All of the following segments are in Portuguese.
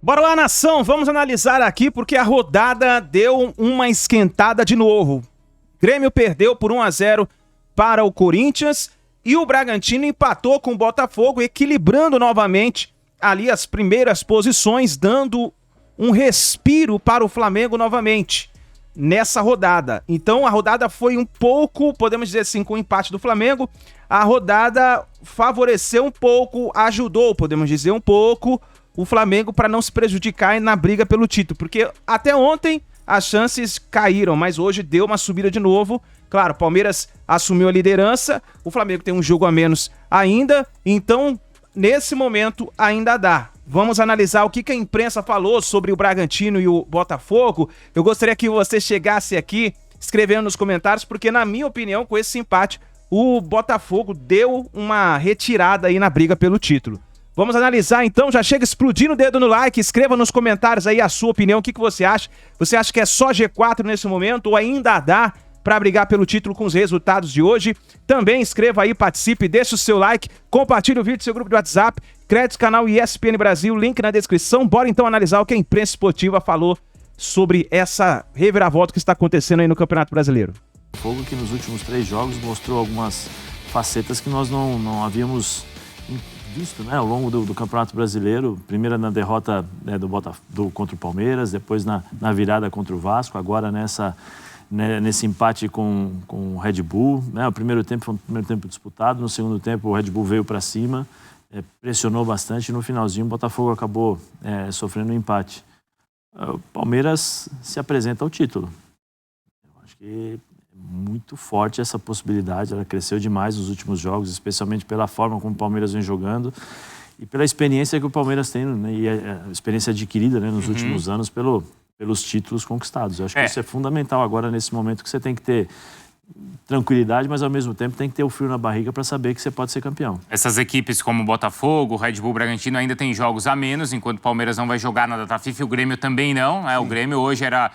Bora lá, nação, vamos analisar aqui porque a rodada deu uma esquentada de novo. Grêmio perdeu por 1-0 para o Corinthians e o Bragantino empatou com o Botafogo, equilibrando novamente ali as primeiras posições, dando um respiro para o Flamengo novamente nessa rodada. Então a rodada foi um pouco, podemos dizer assim, com o empate do Flamengo, a rodada favoreceu um pouco, ajudou, podemos dizer um pouco, o Flamengo para não se prejudicar na briga pelo título, porque até ontem as chances caíram, mas hoje deu uma subida de novo. Claro, o Palmeiras assumiu a liderança, o Flamengo tem um jogo a menos ainda, então nesse momento ainda dá. Vamos analisar o que a imprensa falou sobre o Bragantino e o Botafogo. Eu gostaria que você chegasse aqui escrevendo nos comentários, porque na minha opinião, com esse empate, o Botafogo deu uma retirada aí na briga pelo título. Vamos analisar então, já chega explodindo o dedo no like, escreva nos comentários aí a sua opinião, o que você acha? Você acha que é só G4 nesse momento ou ainda dá para brigar pelo título com os resultados de hoje? Também escreva aí, participe, deixe o seu like, compartilhe o vídeo do seu grupo de WhatsApp, créditos canal ESPN Brasil, link na descrição. Bora então analisar o que a imprensa esportiva falou sobre essa reviravolta que está acontecendo aí no Campeonato Brasileiro. O Fogo que nos últimos 3 jogos mostrou algumas facetas que nós não havíamos visto, né, ao longo do Campeonato Brasileiro. Primeiro na derrota, né, contra o Palmeiras, depois na virada contra o Vasco, agora nesse empate com o Red Bull. Né, o primeiro tempo foi um primeiro tempo disputado, no segundo tempo o Red Bull veio para cima, pressionou bastante e no finalzinho o Botafogo acabou sofrendo um empate. O Palmeiras se apresenta ao título. Eu acho que muito forte essa possibilidade, ela cresceu demais nos últimos jogos, especialmente pela forma como o Palmeiras vem jogando e pela experiência que o Palmeiras tem, né, e a experiência adquirida, né, nos últimos anos pelos títulos conquistados. Eu acho que isso é fundamental agora nesse momento, que você tem que ter tranquilidade, mas ao mesmo tempo tem que ter o frio na barriga para saber que você pode ser campeão. Essas equipes como o Botafogo, o Red Bull, Bragantino ainda tem jogos a menos, enquanto o Palmeiras não vai jogar na data FIFA, e o Grêmio também não, né? O Grêmio hoje era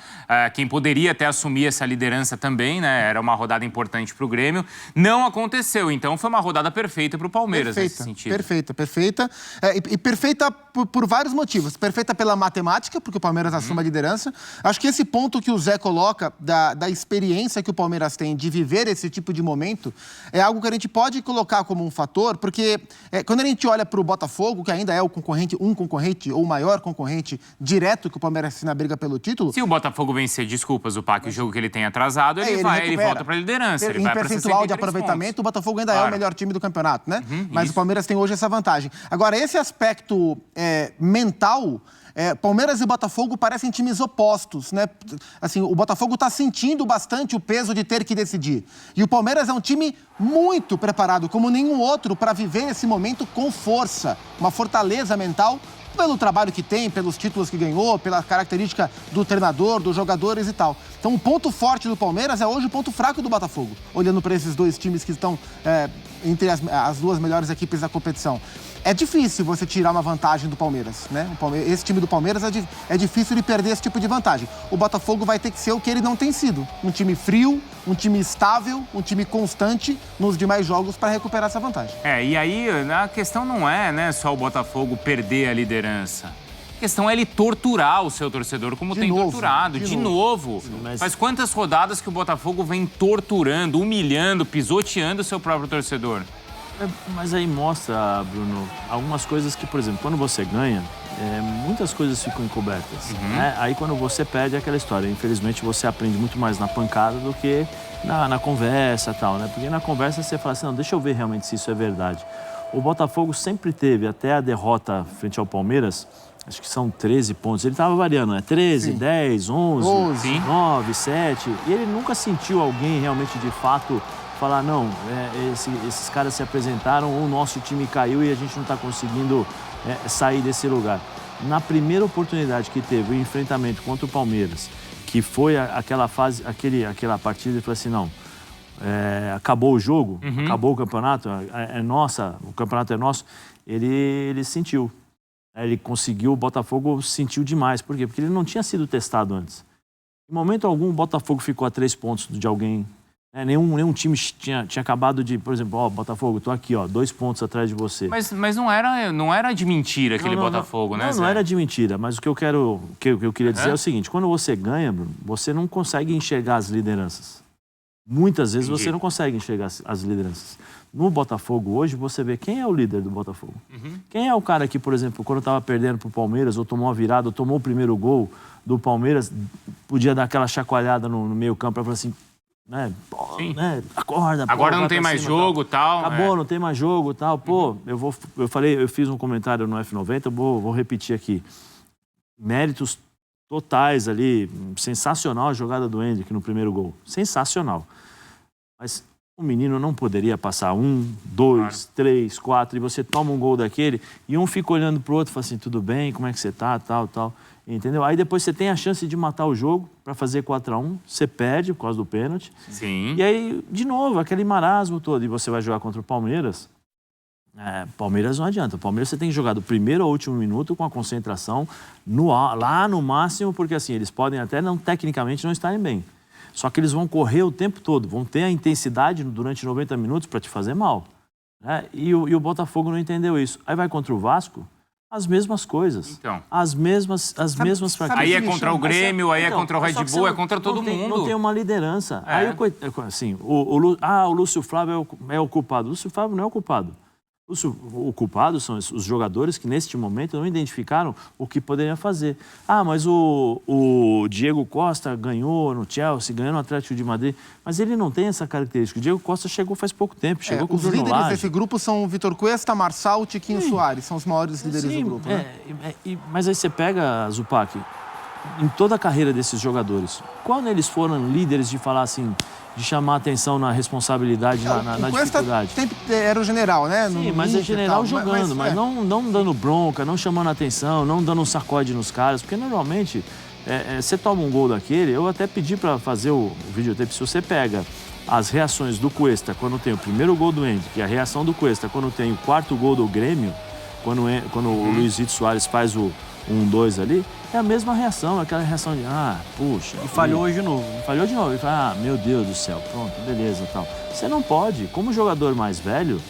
quem poderia até assumir essa liderança também, né? Era uma rodada importante para o Grêmio. Não aconteceu, então foi uma rodada perfeita para o Palmeiras nesse sentido. Perfeita. E perfeita por vários motivos. Perfeita pela matemática, porque o Palmeiras assume a liderança. Acho que esse ponto que o Zé coloca da experiência que o Palmeiras tem de viver esse tipo de momento é algo que a gente pode colocar como um fator, porque quando a gente olha para o Botafogo, que ainda é o concorrente, um concorrente ou o maior concorrente direto que o Palmeiras tem na briga pelo título... Se o Botafogo vencer, desculpa, Zupac, o jogo que ele tem atrasado, ele volta para a liderança. Em percentual de aproveitamento, pontos. O Botafogo ainda é o melhor time do campeonato, né? Mas o Palmeiras tem hoje essa vantagem. Agora, esse aspecto mental... Palmeiras e Botafogo parecem times opostos, né? Assim, o Botafogo está sentindo bastante o peso de ter que decidir. E o Palmeiras é um time muito preparado, como nenhum outro, para viver esse momento com força, uma fortaleza mental, pelo trabalho que tem, pelos títulos que ganhou, pela característica do treinador, dos jogadores e tal. Então, o ponto forte do Palmeiras é hoje o ponto fraco do Botafogo, olhando para esses dois times que estão entre as duas melhores equipes da competição. É difícil você tirar uma vantagem do Palmeiras, né? Esse time do Palmeiras é difícil de perder esse tipo de vantagem. O Botafogo vai ter que ser o que ele não tem sido. Um time frio, um time estável, um time constante nos demais jogos para recuperar essa vantagem. E aí a questão não é, né, só o Botafogo perder a liderança. A questão é ele torturar o seu torcedor como tem torturado, de novo. Mas quantas rodadas que o Botafogo vem torturando, humilhando, pisoteando o seu próprio torcedor? Mas aí mostra, Bruno, algumas coisas que, por exemplo, quando você ganha, muitas coisas ficam encobertas. Né? Aí quando você perde é aquela história. Infelizmente você aprende muito mais na pancada do que na conversa e tal, né? Porque na conversa você fala assim, não, deixa eu ver realmente se isso é verdade. O Botafogo sempre teve, até a derrota frente ao Palmeiras, acho que são 13 pontos. Ele estava variando, né? 13, 10, 11, 9, 7. E ele nunca sentiu alguém realmente, de fato, falar, não, esses caras se apresentaram, o nosso time caiu e a gente não está conseguindo sair desse lugar. Na primeira oportunidade que teve o enfrentamento contra o Palmeiras, que foi aquela fase, aquela partida, ele falou assim, não, acabou o jogo, acabou o campeonato, o campeonato é nosso, ele sentiu. Ele conseguiu, o Botafogo sentiu demais. Por quê? Porque ele não tinha sido testado antes. Em momento algum, o Botafogo ficou a 3 pontos de alguém Nenhum time tinha acabado de, por exemplo, Botafogo, tô aqui, 2 pontos atrás de você. Mas não era de mentira aquele Botafogo, né, Zé? Não era de mentira, mas o que eu queria dizer é o seguinte, quando você ganha, Bruno, você não consegue enxergar as lideranças. Muitas vezes você não consegue enxergar as lideranças. No Botafogo hoje, você vê quem é o líder do Botafogo. Quem é o cara que, por exemplo, quando estava perdendo pro Palmeiras, ou tomou uma virada, ou tomou o primeiro gol do Palmeiras, podia dar aquela chacoalhada no meio campo para falar assim, acorda, agora não tem mais jogo, tal. Acabou, não tem mais jogo, tal. Pô, eu fiz um comentário no F90, vou repetir aqui. Méritos totais ali, sensacional a jogada do Hendrick no primeiro gol. Sensacional. Mas o menino não poderia passar 1, 2, 3, 4, e você toma um gol daquele, e um fica olhando pro outro e fala assim, tudo bem, como é que você tá, tal. Entendeu? Aí depois você tem a chance de matar o jogo para fazer 4-1, você perde por causa do pênalti. Sim. E aí, de novo, aquele marasmo todo. E você vai jogar contra o Palmeiras. Palmeiras não adianta. O Palmeiras você tem que jogar do primeiro ao último minuto com a concentração lá no máximo, porque assim, eles podem até tecnicamente não estarem bem. Só que eles vão correr o tempo todo, vão ter a intensidade durante 90 minutos para te fazer mal. E o Botafogo não entendeu isso. Aí vai contra o Vasco, as mesmas coisas. Então. As mesmas fraquezas. Aí é contra o Grêmio, aí é contra o Red Bull, é contra todo mundo. Não tem uma liderança. Aí, assim, o Lúcio Flávio é o culpado. O Lúcio Flávio não é o culpado. O culpado são os jogadores que, neste momento, não identificaram o que poderiam fazer. Mas o Diego Costa ganhou no Chelsea, ganhou no Atlético de Madrid, mas ele não tem essa característica. O Diego Costa chegou faz pouco tempo, chegou com o Bruno Lage. Os líderes desse grupo são o Vitor Cuesta, Marçal e Tiquinho Soares, são os maiores líderes do grupo. Mas aí você pega, Zupac, em toda a carreira desses jogadores, quando eles foram líderes de falar assim, de chamar a atenção na responsabilidade, na dificuldade. Era o general, né? Sim, mas é general jogando, mas não dando bronca, não chamando a atenção, não dando um sacode nos caras, porque normalmente você toma um gol daquele, eu até pedi para fazer o videotape, se você pega as reações do Cuesta quando tem o primeiro gol do Hendrick e a reação do Cuesta quando tem o quarto gol do Grêmio, quando o Luizito Soares faz o 1-2 ali, é a mesma reação, aquela reação de, puxa. E falhou hoje de novo. Falhou de novo. E fala, meu Deus do céu, pronto, beleza, tal. Você não pode, como jogador mais velho,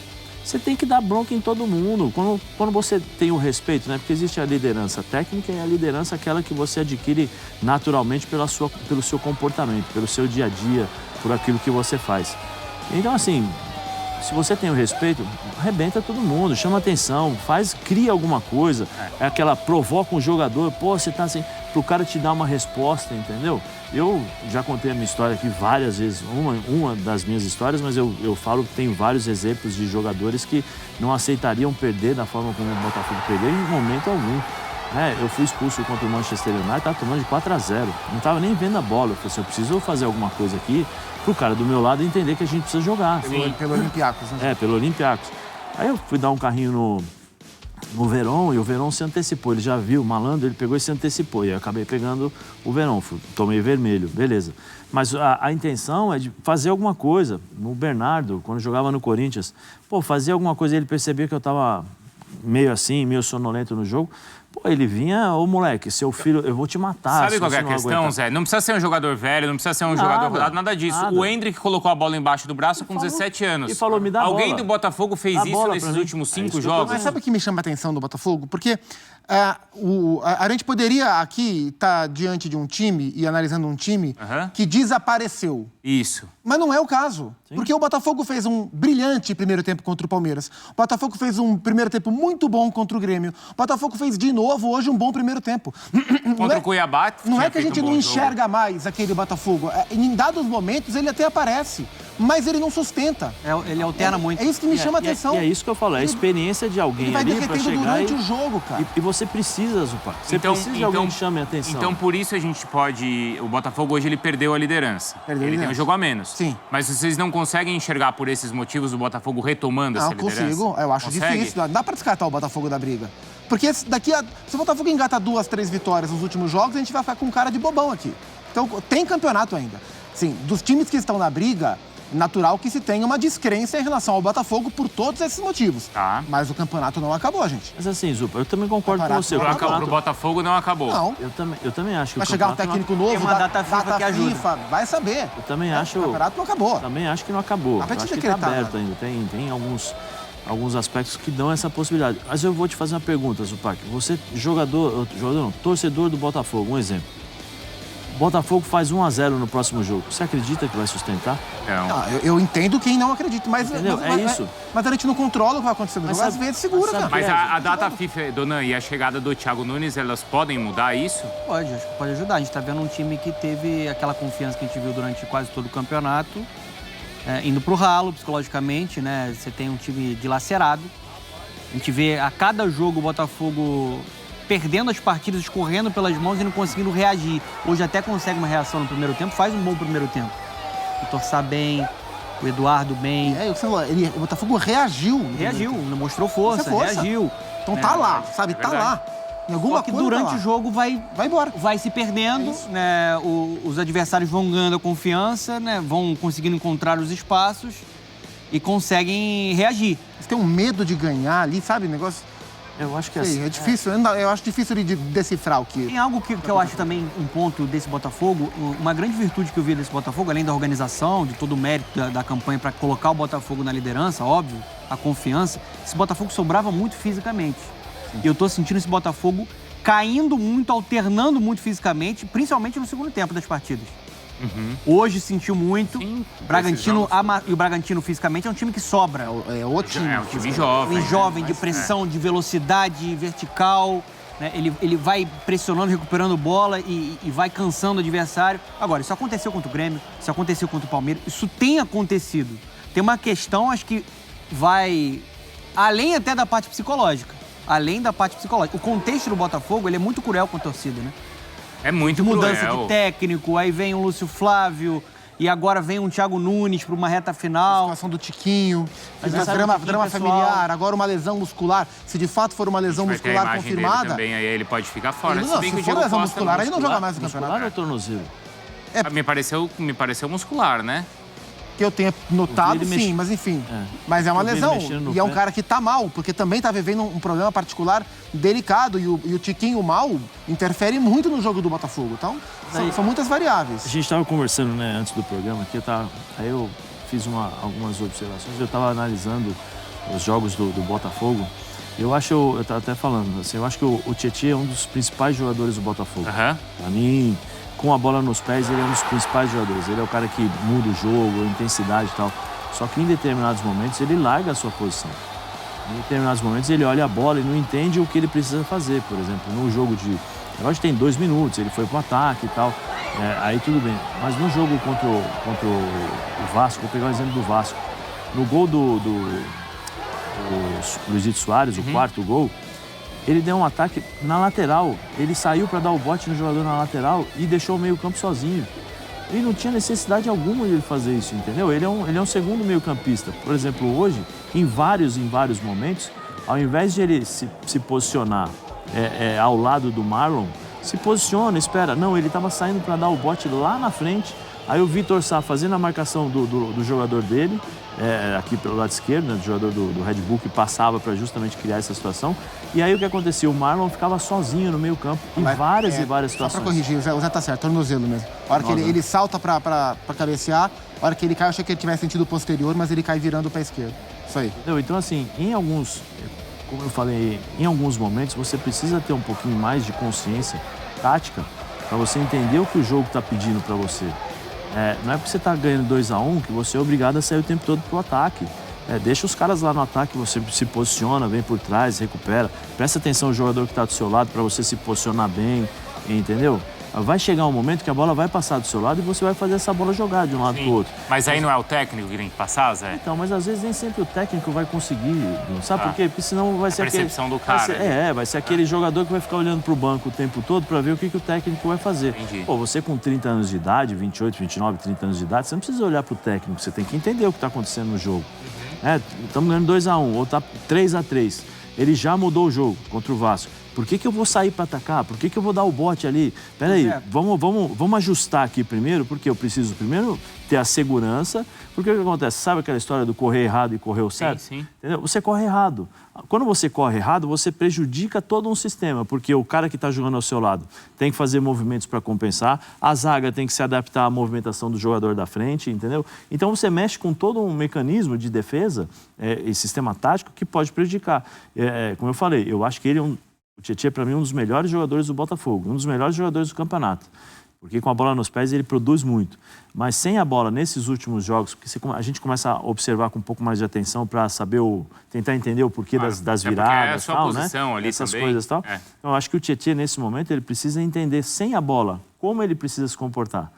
você tem que dar bronca em todo mundo. Quando você tem o respeito, né? Porque existe a liderança técnica e a liderança aquela que você adquire naturalmente pelo seu comportamento, pelo seu dia a dia, por aquilo que você faz. Então, assim, se você tem o respeito, arrebenta todo mundo, chama atenção, cria alguma coisa, provoca um jogador, você tá assim, pro cara te dar uma resposta, entendeu? Eu já contei a minha história aqui várias vezes, uma das minhas histórias, mas eu falo que tenho vários exemplos de jogadores que não aceitariam perder da forma como o Botafogo perdeu em momento algum. Eu fui expulso contra o Manchester United, estava tomando de 4-0, não estava nem vendo a bola. Eu falei assim, eu preciso fazer alguma coisa aqui pro cara do meu lado entender que a gente precisa jogar. Pelo Olympiacos, né? Pelo Olympiacos. Aí eu fui dar um carrinho no Verón e o Verón se antecipou. Ele já viu o malandro, ele pegou e se antecipou. E eu acabei pegando o Verón, tomei vermelho, beleza. Mas a intenção é de fazer alguma coisa. O Bernardo, quando jogava no Corinthians, fazia alguma coisa, ele percebia que eu estava meio assim, meio sonolento no jogo. Ele vinha, moleque, seu filho, eu vou te matar. Sabe qual é a questão, Zé? Não precisa ser um jogador velho, não precisa ser um jogador rodado, nada disso. O Hendrick colocou a bola embaixo do braço com 17 anos. E falou, me dá Alguém bola. do Botafogo fez isso nesses últimos 5 jogos? Mas sabe o que me chama a atenção do Botafogo? Porque a gente poderia aqui estar diante de um time e analisando um time que desapareceu. Isso. Mas não é o caso. Sim. Porque o Botafogo fez um brilhante primeiro tempo contra o Palmeiras. O Botafogo fez um primeiro tempo muito bom contra o Grêmio. O Botafogo fez de novo hoje um bom primeiro tempo. Contra o Cuiabá. Não é que a gente não enxerga mais aquele Botafogo. Em dados momentos ele até aparece, mas ele não sustenta. Ele alterna muito. É isso que me chama a atenção. E é isso que eu falo, é a experiência de alguém ali para chegar durante o jogo, cara. E você precisa, Zupac. Você precisa de alguém que chame a atenção. Então, por isso a gente pode... O Botafogo hoje ele perdeu a liderança. Ele tem um jogo a menos. Sim. Mas vocês não conseguem enxergar por esses motivos o Botafogo retomando essa liderança? Não consigo. Eu acho difícil. Não dá pra descartar o Botafogo da briga. Porque se o Botafogo engata 2, 3 vitórias nos últimos jogos, a gente vai ficar com cara de bobão aqui. Então, tem campeonato ainda. Sim, dos times que estão na briga, natural que se tenha uma descrença em relação ao Botafogo por todos esses motivos. Tá. Mas o campeonato não acabou, gente. Mas assim, Zupa, eu também concordo com você. Pro Botafogo não acabou. Não. Eu também acho que Vai chegar um técnico novo, Tem uma data FIFA que ajuda. vai saber. Eu também acho. O campeonato não acabou. Também acho que não acabou. Dá pra Eu te acho que tá decretar, aberto ainda. Tem alguns aspectos que dão essa possibilidade. Mas eu vou te fazer uma pergunta, Zupac. Você, torcedor do Botafogo, um exemplo. Botafogo faz 1-0 no próximo jogo. Você acredita que vai sustentar? Não. Eu entendo quem não acredita, mas... Entendeu? Isso. Mas a gente não controla o que vai acontecer no jogo. Às vezes segura, cara. Mas a data FIFA, Dona, e a chegada do Thiago Nunes, elas podem mudar isso? Pode, acho que pode ajudar. A gente tá vendo um time que teve aquela confiança que a gente viu durante quase todo o campeonato, indo pro ralo psicologicamente, né? Você tem um time dilacerado. A gente vê a cada jogo o Botafogo perdendo as partidas, escorrendo pelas mãos e não conseguindo reagir. Hoje até consegue uma reação no primeiro tempo, faz um bom primeiro tempo. O Torçar bem, o Eduardo bem. O Botafogo reagiu. Reagiu, mostrou força, reagiu. Então tá lá, sabe? Tá lá. Em alguma Só que coisa durante tá lá. o jogo vai embora. Vai se perdendo, né? Os adversários vão ganhando a confiança, né? Vão conseguindo encontrar os espaços e conseguem reagir. Você tem um medo de ganhar ali, sabe? Negócio... Eu acho que é difícil. Eu acho difícil de decifrar o que... Tem algo que eu acho também um ponto desse Botafogo, uma grande virtude que eu vi desse Botafogo, além da organização, de todo o mérito da campanha para colocar o Botafogo na liderança, óbvio, a confiança, esse Botafogo sobrava muito fisicamente. E eu tô sentindo esse Botafogo caindo muito, alternando muito fisicamente, principalmente no segundo tempo das partidas. Hoje sentiu muito. Sim, Bragantino e o Bragantino fisicamente é um time que sobra. É o time. É um time jovem. Time jovem, de pressão, de velocidade vertical. Né? Ele vai pressionando, recuperando bola e vai cansando o adversário. Agora, isso aconteceu contra o Grêmio, isso aconteceu contra o Palmeiras, isso tem acontecido. Tem uma questão, acho que vai além até da parte psicológica. Além da parte psicológica. O contexto do Botafogo, ele é muito cruel com a torcida, né? É muito Mudança cruel. de técnico, aí vem o Lúcio Flávio e agora vem um Thiago Nunes para uma reta A final. situação do Tiquinho, Mas sabe drama o Tiquinho, pessoal? familiar, agora uma lesão muscular. Se de fato for uma lesão Vai ter a muscular imagem dele confirmada... também, aí ele pode ficar fora. Não, se for lesão muscular, aí não joga mais no Muscular campeonato. ou tornozelo? Me pareceu muscular, né? Que eu tenha notado, Ele sim, mexe- mas enfim. É. Mas é uma Eu vi ele lesão. mexendo no E é um pé. cara que tá mal, porque também tá vivendo um problema particular delicado. E o Tiquinho mal interfere muito no jogo do Botafogo. Então, são muitas variáveis. A gente estava conversando, né, antes do programa aqui, aí eu fiz algumas observações, eu estava analisando os jogos do Botafogo. Eu estava até falando, assim, eu acho que o Tietê é um dos principais jogadores do Botafogo. Pra mim, com a bola nos pés, ele é um dos principais jogadores. Ele é o cara que muda o jogo, a intensidade e tal. Só que em determinados momentos ele larga a sua posição. Em determinados momentos ele olha a bola e não entende o que ele precisa fazer. Por exemplo, no jogo agora tem 2 minutos, ele foi pro ataque e tal. Aí tudo bem. Mas no jogo contra o Vasco, vou pegar o exemplo do Vasco. No gol do Luizito Soares, o quarto gol, ele deu um ataque na lateral. Ele saiu para dar o bote no jogador na lateral e deixou o meio-campo sozinho. Ele não tinha necessidade alguma de ele fazer isso, entendeu? Ele é um segundo meio-campista. Por exemplo, hoje, em vários momentos, ao invés de ele se posicionar ao lado do Marlon, se posiciona, espera. Não, ele estava saindo para dar o bote lá na frente. Aí o Vitor Sá fazendo a marcação do jogador dele, aqui pelo lado esquerdo, né, do jogador do Red Bull, que passava para justamente criar essa situação. E aí o que acontecia? O Marlon ficava sozinho no meio campo em várias situações. Só para corrigir, o Zé tá certo, tornozelo mesmo. A hora que ele salta para cabecear, a hora que ele cai, eu achei que ele tivesse sentido posterior, mas ele cai virando o pé esquerdo. Isso aí. Entendeu? Então, assim, como eu falei, em alguns momentos você precisa ter um pouquinho mais de consciência tática para você entender o que o jogo está pedindo para você. Não é porque você está ganhando 2-1 que você é obrigado a sair o tempo todo pro ataque. Deixa os caras lá no ataque, você se posiciona, vem por trás, recupera. Presta atenção no jogador que está do seu lado para você se posicionar bem, entendeu? Vai chegar um momento que a bola vai passar do seu lado e você vai fazer essa bola jogar de um lado pro outro. Mas aí não é o técnico que tem que passar, Zé? Então, mas às vezes nem sempre o técnico vai conseguir, sabe por quê? Porque senão vai ser aquele... percepção do cara. Vai ser aquele jogador que vai ficar olhando pro banco o tempo todo para ver o que o técnico vai fazer. Entendi. Pô, você com 30 anos de idade, 28, 29, 30 anos de idade, você não precisa olhar pro técnico, você tem que entender o que tá acontecendo no jogo. Estamos ganhando 2-1, ou tá 3-3. Ele já mudou o jogo contra o Vasco. Por que eu vou sair para atacar? Por que eu vou dar o bote ali? Peraí, vamos ajustar aqui primeiro, porque eu preciso primeiro ter a segurança. Porque o que acontece? Sabe aquela história do correr errado e correr o certo? Sim. Entendeu? Você corre errado. Quando você corre errado, você prejudica todo um sistema, porque o cara que está jogando ao seu lado tem que fazer movimentos para compensar, a zaga tem que se adaptar à movimentação do jogador da frente, entendeu? Então você mexe com todo um mecanismo de defesa e sistema tático que pode prejudicar. Como eu falei, eu acho que o Tietê, para mim, é um dos melhores jogadores do Botafogo, um dos melhores jogadores do campeonato. Porque com a bola nos pés ele produz muito. Mas sem a bola nesses últimos jogos, porque a gente começa a observar com um pouco mais de atenção para saber tentar entender o porquê das viradas, é a sua tal, posição, né? ali Essas também. coisas tal. Então eu acho que o Tietê nesse momento ele precisa entender sem a bola como ele precisa se comportar.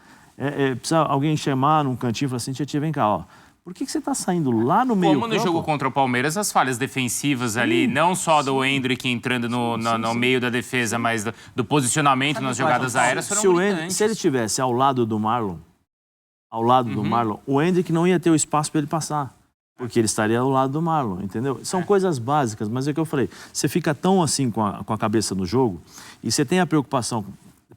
Precisa alguém chamar num cantinho e falar assim: Tietê, vem cá, ó. Por que você está saindo lá no meio campo? Como no jogo contra o Palmeiras, as falhas defensivas ali, não só do Endrick entrando no meio da defesa, mas do posicionamento nas jogadas aéreas, foram gritantes. Se ele estivesse ao lado do Marlon, o Endrick não ia ter o espaço para ele passar. Porque ele estaria ao lado do Marlon, entendeu? São coisas básicas, mas é o que eu falei. Você fica tão assim com a cabeça no jogo e você tem a preocupação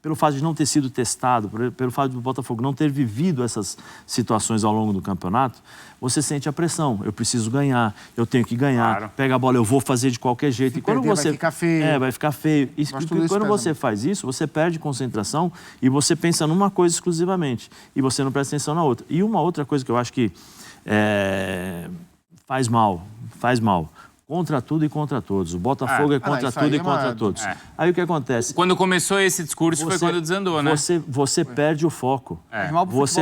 pelo fato de não ter sido testado, pelo fato do Botafogo não ter vivido essas situações ao longo do campeonato, você sente a pressão. Eu preciso ganhar, eu tenho que ganhar. Claro. Pega a bola, eu vou fazer de qualquer jeito. Se perder, vai ficar feio. Vai ficar feio. E quando você faz isso, você perde concentração e você pensa numa coisa exclusivamente. E você não presta atenção na outra. E uma outra coisa que eu acho que faz mal. Contra tudo e contra todos. O Botafogo é contra tudo e contra todos. Aí o que acontece? Quando começou esse discurso foi quando desandou, né? Você perde o foco.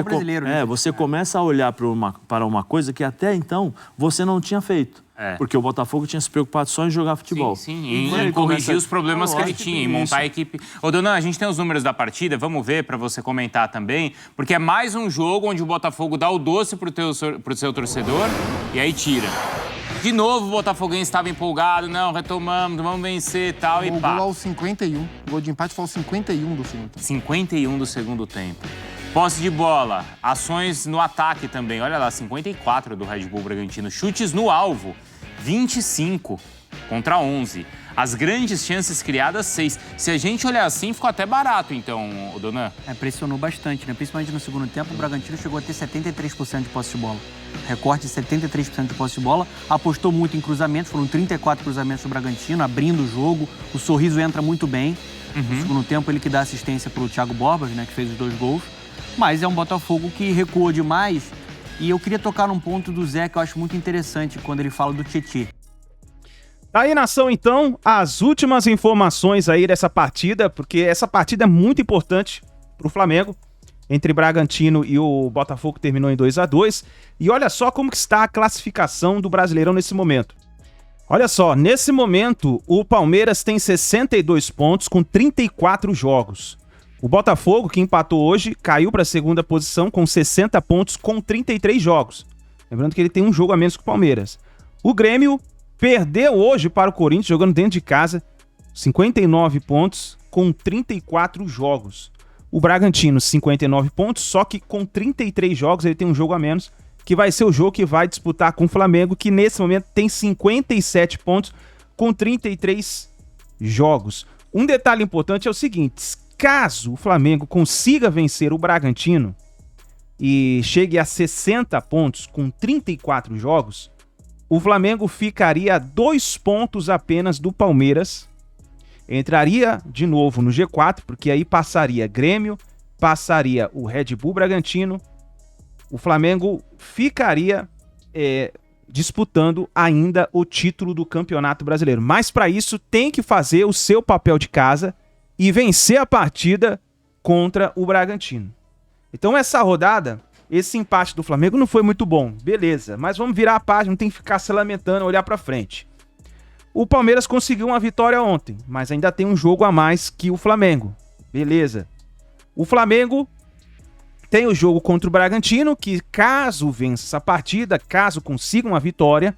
Brasileiro, né? Você começa a olhar para uma coisa que até então você não tinha feito. Porque o Botafogo tinha se preocupado só em jogar futebol. Sim, em corrigir os problemas que ele tinha, em montar a equipe. Ô, Dona, a gente tem os números da partida, vamos ver para você comentar também, porque é mais um jogo onde o Botafogo dá o doce pro seu torcedor e aí tira. De novo o Botafoguense estava empolgado, não, retomamos, vamos vencer e tal, e pá. O gol aos 51, o gol de empate foi aos 51 do segundo tempo. 51 do segundo tempo. Posse de bola, ações no ataque também, olha lá, 54 do Red Bull Bragantino. Chutes no alvo, 25 contra 11. As grandes chances criadas, 6. Se a gente olhar assim, ficou até barato, então, Dona. Pressionou bastante, né? Principalmente no segundo tempo, o Bragantino chegou a ter 73% de posse de bola. Recorte de 73% de posse de bola. Apostou muito em cruzamentos, foram 34 cruzamentos do Bragantino, abrindo o jogo. O Sorriso entra muito bem. No segundo tempo, ele que dá assistência para o Thiago Borbas, né? Que fez os 2 gols. Mas é um Botafogo que recuou demais. E eu queria tocar num ponto do Zé que eu acho muito interessante quando ele fala do Tietê. Aí, nação, então, as últimas informações aí dessa partida, porque essa partida é muito importante pro Flamengo, entre Bragantino e o Botafogo, que terminou em 2-2. E olha só como que está a classificação do Brasileirão nesse momento. Olha só, nesse momento, o Palmeiras tem 62 pontos com 34 jogos. O Botafogo, que empatou hoje, caiu para a segunda posição com 60 pontos com 33 jogos. Lembrando que ele tem um jogo a menos que o Palmeiras. O Grêmio perdeu hoje para o Corinthians, jogando dentro de casa, 59 pontos com 34 jogos. O Bragantino, 59 pontos, só que com 33 jogos ele tem um jogo a menos, que vai ser o jogo que vai disputar com o Flamengo, que nesse momento tem 57 pontos com 33 jogos. Um detalhe importante é o seguinte: caso o Flamengo consiga vencer o Bragantino e chegue a 60 pontos com 34 jogos, o Flamengo ficaria a 2 pontos apenas do Palmeiras, entraria de novo no G4, porque aí passaria Grêmio, passaria o Red Bull Bragantino, o Flamengo ficaria disputando ainda o título do Campeonato Brasileiro. Mas para isso tem que fazer o seu papel de casa e vencer a partida contra o Bragantino. Então essa rodada, esse empate do Flamengo não foi muito bom, beleza, mas vamos virar a página, não tem que ficar se lamentando, olhar pra frente. O Palmeiras conseguiu uma vitória ontem, mas ainda tem um jogo a mais que o Flamengo, beleza. O Flamengo tem o jogo contra o Bragantino, que caso vença essa partida, caso consiga uma vitória,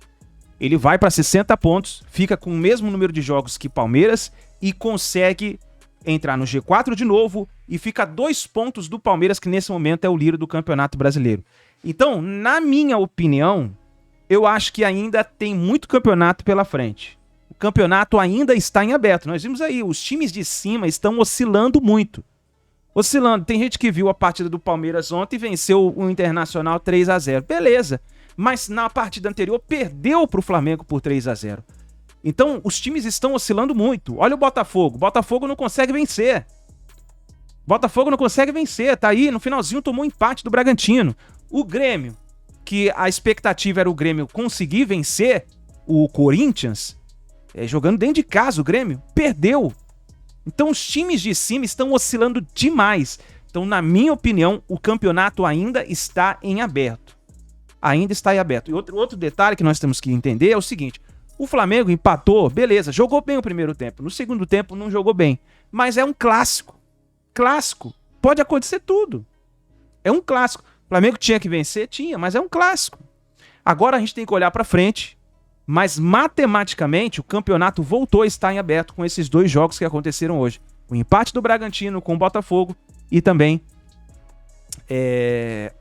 ele vai para 60 pontos, fica com o mesmo número de jogos que Palmeiras e consegue entrar no G4 de novo e fica a 2 pontos do Palmeiras, que nesse momento é o líder do Campeonato Brasileiro. Então, na minha opinião, eu acho que ainda tem muito campeonato pela frente. campeonato ainda está em aberto. Nós vimos aí, os times de cima estão oscilando muito. Oscilando. Tem gente que viu a partida do Palmeiras ontem e venceu o Internacional 3-0. Beleza. Mas na partida anterior perdeu para o Flamengo por 3-0. Então, os times estão oscilando muito. Olha o Botafogo. Botafogo não consegue vencer. Botafogo não consegue vencer. Tá aí, no finalzinho tomou um empate do Bragantino. O Grêmio, que a expectativa era o Grêmio conseguir vencer o Corinthians, jogando dentro de casa, o Grêmio perdeu. Então os times de cima estão oscilando demais. Então, na minha opinião, o campeonato ainda está em aberto. Ainda está em aberto. E outro detalhe que nós temos que entender é o seguinte: o Flamengo empatou, beleza, jogou bem o primeiro tempo. No segundo tempo não jogou bem. Mas é um clássico. Clássico. Pode acontecer tudo. É um clássico. O Flamengo tinha que vencer? Tinha, mas é um clássico. Agora a gente tem que olhar para frente. Mas matematicamente o campeonato voltou a estar em aberto com esses 2 jogos que aconteceram hoje. O empate do Bragantino com o Botafogo e também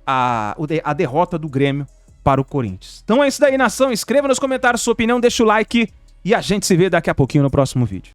a derrota do Grêmio para o Corinthians. Então é isso daí, nação. Escreva nos comentários sua opinião, deixa o like e a gente se vê daqui a pouquinho no próximo vídeo.